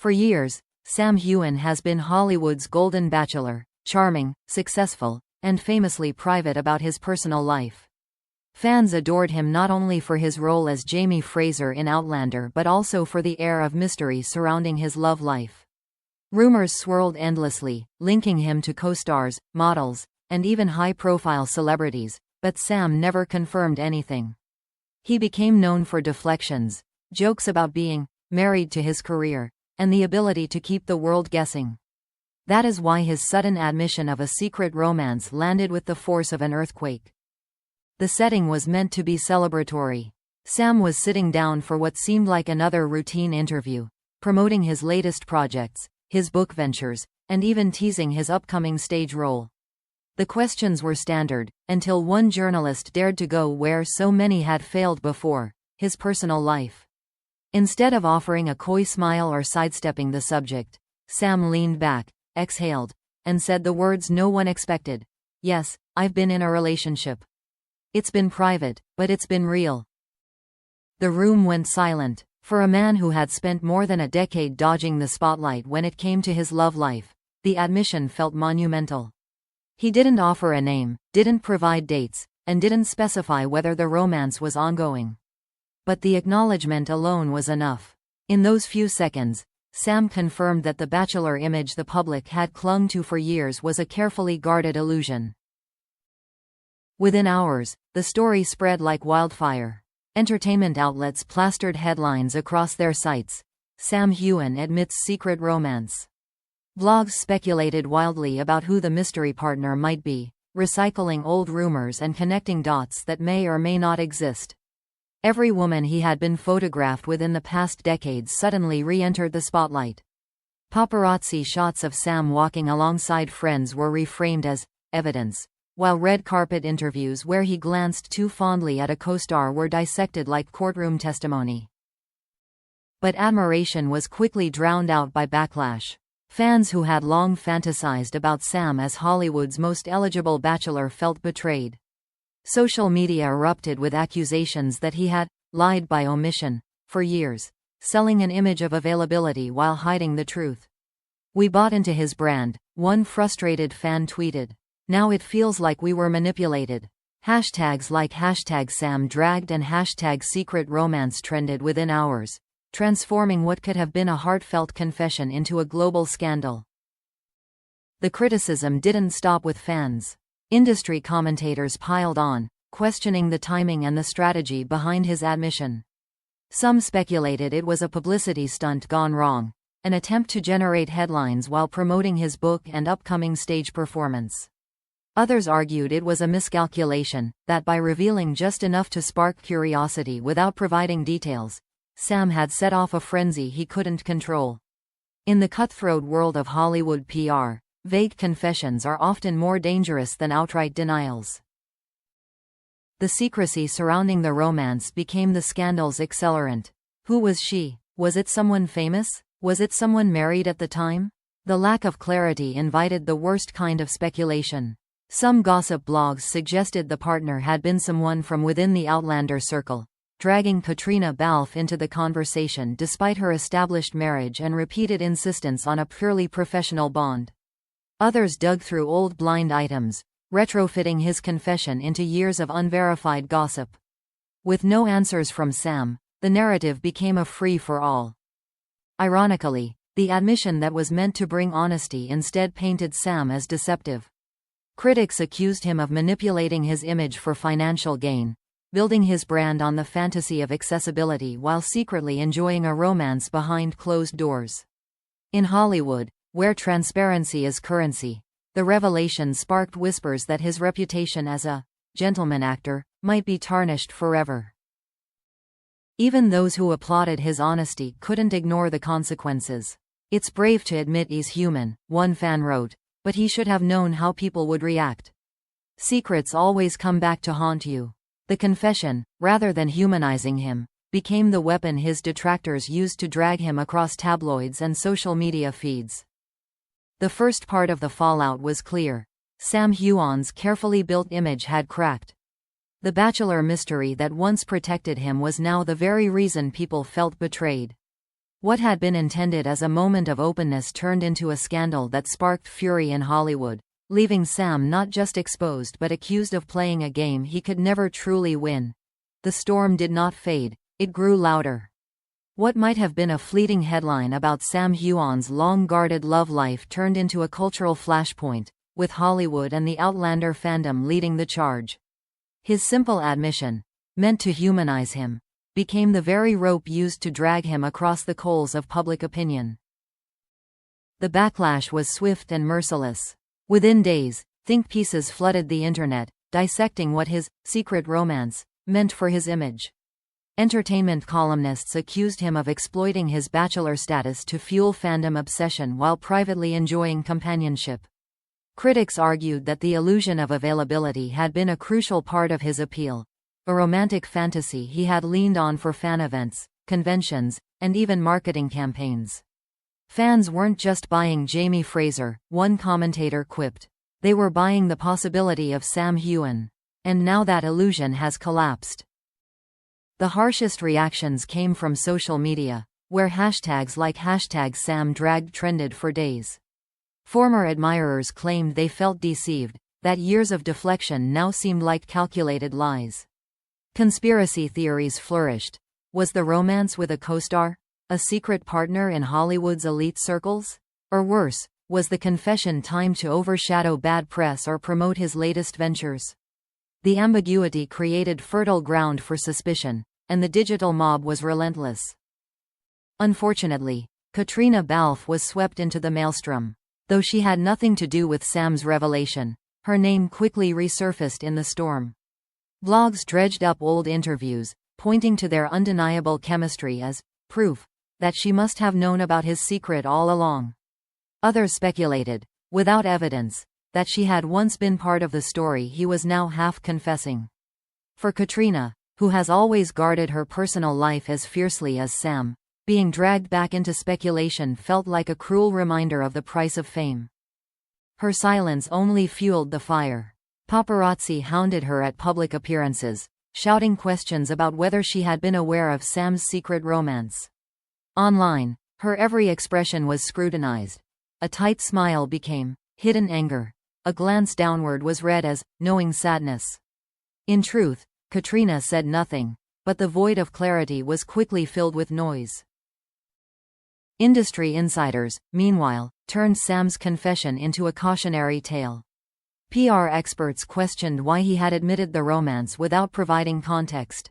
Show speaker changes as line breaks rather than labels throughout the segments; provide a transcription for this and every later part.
For years, Sam Heughan has been Hollywood's golden bachelor, charming, successful, and famously private about his personal life. Fans adored him not only for his role as Jamie Fraser in Outlander but also for the air of mystery surrounding his love life. Rumors swirled endlessly, linking him to co-stars, models, and even high-profile celebrities, but Sam never confirmed anything. He became known for deflections, jokes about being married to his career, and the ability to keep the world guessing. That is why his sudden admission of a secret romance landed with the force of an earthquake. The setting was meant to be celebratory. Sam was sitting down for what seemed like another routine interview, promoting his latest projects, his book ventures, and even teasing his upcoming stage role. The questions were standard, until one journalist dared to go where so many had failed before: his personal life. Instead of offering a coy smile or sidestepping the subject, Sam leaned back, exhaled, and said the words no one expected. "Yes, I've been in a relationship. It's been private, but it's been real." The room went silent. For a man who had spent more than a decade dodging the spotlight when it came to his love life, the admission felt monumental. He didn't offer a name, didn't provide dates, and didn't specify whether the romance was ongoing. But the acknowledgement alone was enough. In those few seconds, Sam confirmed that the bachelor image the public had clung to for years was a carefully guarded illusion. Within hours, the story spread like wildfire. Entertainment outlets plastered headlines across their sites: "Sam Heughan admits secret romance." Blogs speculated wildly about who the mystery partner might be, recycling old rumors and connecting dots that may or may not exist. Every woman he had been photographed with in the past decades suddenly re-entered the spotlight. Paparazzi shots of Sam walking alongside friends were reframed as evidence, while red carpet interviews where he glanced too fondly at a co-star were dissected like courtroom testimony. But admiration was quickly drowned out by backlash. Fans who had long fantasized about Sam as Hollywood's most eligible bachelor felt betrayed. Social media erupted with accusations that he had lied by omission for years, selling an image of availability while hiding the truth. "We bought into his brand," one frustrated fan tweeted. "Now it feels like we were manipulated." Hashtags like #Sam dragged and #secret romance trended within hours, transforming what could have been a heartfelt confession into a global scandal. The criticism didn't stop with fans. Industry commentators piled on, questioning the timing and the strategy behind his admission. Some speculated it was a publicity stunt gone wrong, an attempt to generate headlines while promoting his book and upcoming stage performance. Others argued it was a miscalculation, that by revealing just enough to spark curiosity without providing details, Sam had set off a frenzy he couldn't control. In the cutthroat world of Hollywood PR, vague confessions are often more dangerous than outright denials. The secrecy surrounding the romance became the scandal's accelerant. Who was she? Was it someone famous? Was it someone married at the time? The lack of clarity invited the worst kind of speculation. Some gossip blogs suggested the partner had been someone from within the Outlander circle, dragging Caitríona Balfe into the conversation despite her established marriage and repeated insistence on a purely professional bond. Others dug through old blind items, retrofitting his confession into years of unverified gossip. With no answers from Sam, the narrative became a free-for-all. Ironically, the admission that was meant to bring honesty instead painted Sam as deceptive. Critics accused him of manipulating his image for financial gain, building his brand on the fantasy of accessibility while secretly enjoying a romance behind closed doors. In Hollywood, where transparency is currency, the revelation sparked whispers that his reputation as a gentleman actor might be tarnished forever. Even those who applauded his honesty couldn't ignore the consequences. "It's brave to admit he's human," one fan wrote, "but he should have known how people would react." Secrets always come back to haunt you. The confession, rather than humanizing him, became the weapon his detractors used to drag him across tabloids and social media feeds. The first part of the fallout was clear. Sam Heughan's carefully built image had cracked. The bachelor mystery that once protected him was now the very reason people felt betrayed. What had been intended as a moment of openness turned into a scandal that sparked fury in Hollywood, leaving Sam not just exposed but accused of playing a game he could never truly win. The storm did not fade, it grew louder. What might have been a fleeting headline about Sam Heughan's long-guarded love life turned into a cultural flashpoint, with Hollywood and the Outlander fandom leading the charge. His simple admission, meant to humanize him, became the very rope used to drag him across the coals of public opinion. The backlash was swift and merciless. Within days, think pieces flooded the internet, dissecting what his secret romance meant for his image. Entertainment columnists accused him of exploiting his bachelor status to fuel fandom obsession while privately enjoying companionship. Critics argued that the illusion of availability had been a crucial part of his appeal, a romantic fantasy he had leaned on for fan events, conventions, and even marketing campaigns. Fans weren't just buying Jamie Fraser, one commentator quipped. They were buying the possibility of Sam Heughan. And now that illusion has collapsed. The harshest reactions came from social media, where hashtags like #SamDragged trended for days. Former admirers claimed they felt deceived, that years of deflection now seemed like calculated lies. Conspiracy theories flourished. Was the romance with a co-star, a secret partner in Hollywood's elite circles? Or worse, was the confession timed to overshadow bad press or promote his latest ventures? The ambiguity created fertile ground for suspicion, and the digital mob was relentless. Unfortunately, Caitríona Balfe was swept into the maelstrom. Though she had nothing to do with Sam's revelation, her name quickly resurfaced in the storm. Blogs dredged up old interviews, pointing to their undeniable chemistry as proof that she must have known about his secret all along. Others speculated, without evidence, that she had once been part of the story he was now half confessing. For Caitríona, who has always guarded her personal life as fiercely as Sam, being dragged back into speculation felt like a cruel reminder of the price of fame. Her silence only fueled the fire. Paparazzi hounded her at public appearances, shouting questions about whether she had been aware of Sam's secret romance. Online, her every expression was scrutinized. A tight smile became hidden anger. A glance downward was read as knowing sadness. In truth, Caitríona said nothing, but the void of clarity was quickly filled with noise. Industry insiders, meanwhile, turned Sam's confession into a cautionary tale. PR experts questioned why he had admitted the romance without providing context.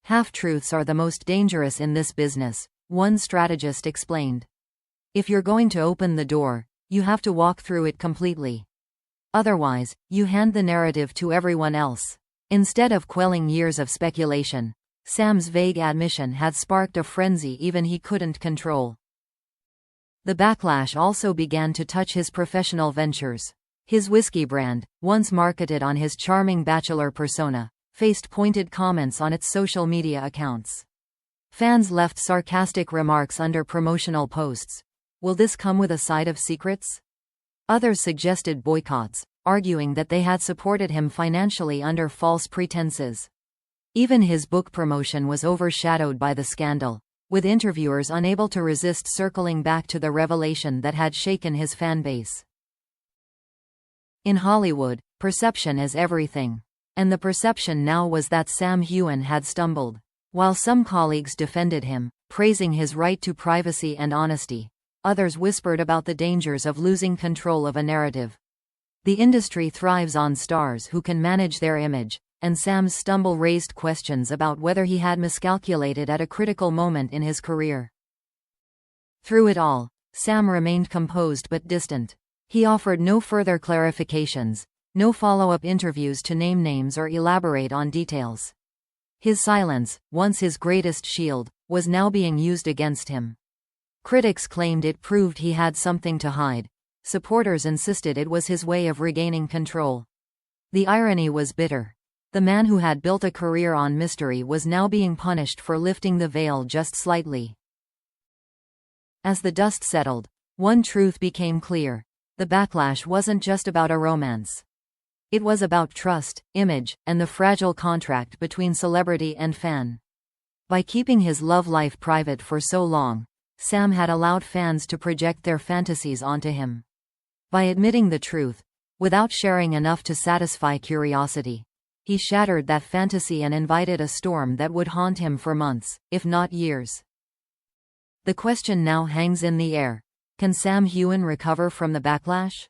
Half-truths are the most dangerous in this business, one strategist explained. If you're going to open the door, you have to walk through it completely. Otherwise, you hand the narrative to everyone else. Instead of quelling years of speculation, Sam's vague admission had sparked a frenzy even he couldn't control. The backlash also began to touch his professional ventures. His whiskey brand, once marketed on his charming bachelor persona, faced pointed comments on its social media accounts. Fans left sarcastic remarks under promotional posts. Will this come with a side of secrets? Others suggested boycotts, arguing that they had supported him financially under false pretenses. Even his book promotion was overshadowed by the scandal, with interviewers unable to resist circling back to the revelation that had shaken his fanbase. In Hollywood, perception is everything. And the perception now was that Sam Heughan had stumbled. While some colleagues defended him, praising his right to privacy and honesty, others whispered about the dangers of losing control of a narrative. The industry thrives on stars who can manage their image, and Sam's stumble raised questions about whether he had miscalculated at a critical moment in his career. Through it all, Sam remained composed but distant. He offered no further clarifications, no follow-up interviews to name names or elaborate on details. His silence, once his greatest shield, was now being used against him. Critics claimed it proved he had something to hide. Supporters insisted it was his way of regaining control. The irony was bitter. The man who had built a career on mystery was now being punished for lifting the veil just slightly. As the dust settled, one truth became clear. The backlash wasn't just about a romance. It was about trust, image, and the fragile contract between celebrity and fan. By keeping his love life private for so long, Sam had allowed fans to project their fantasies onto him. By admitting the truth, without sharing enough to satisfy curiosity, he shattered that fantasy and invited a storm that would haunt him for months, if not years. The question now hangs in the air. Can Sam Heughan recover from the backlash?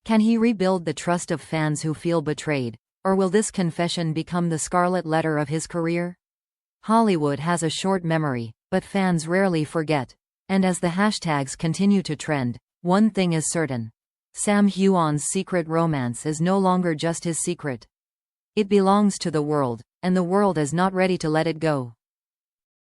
Can he rebuild the trust of fans who feel betrayed, or will this confession become the scarlet letter of his career? Hollywood has a short memory, but fans rarely forget. And as the hashtags continue to trend, one thing is certain. Sam Heughan's secret romance is no longer just his secret. It belongs to the world, and the world is not ready to let it go.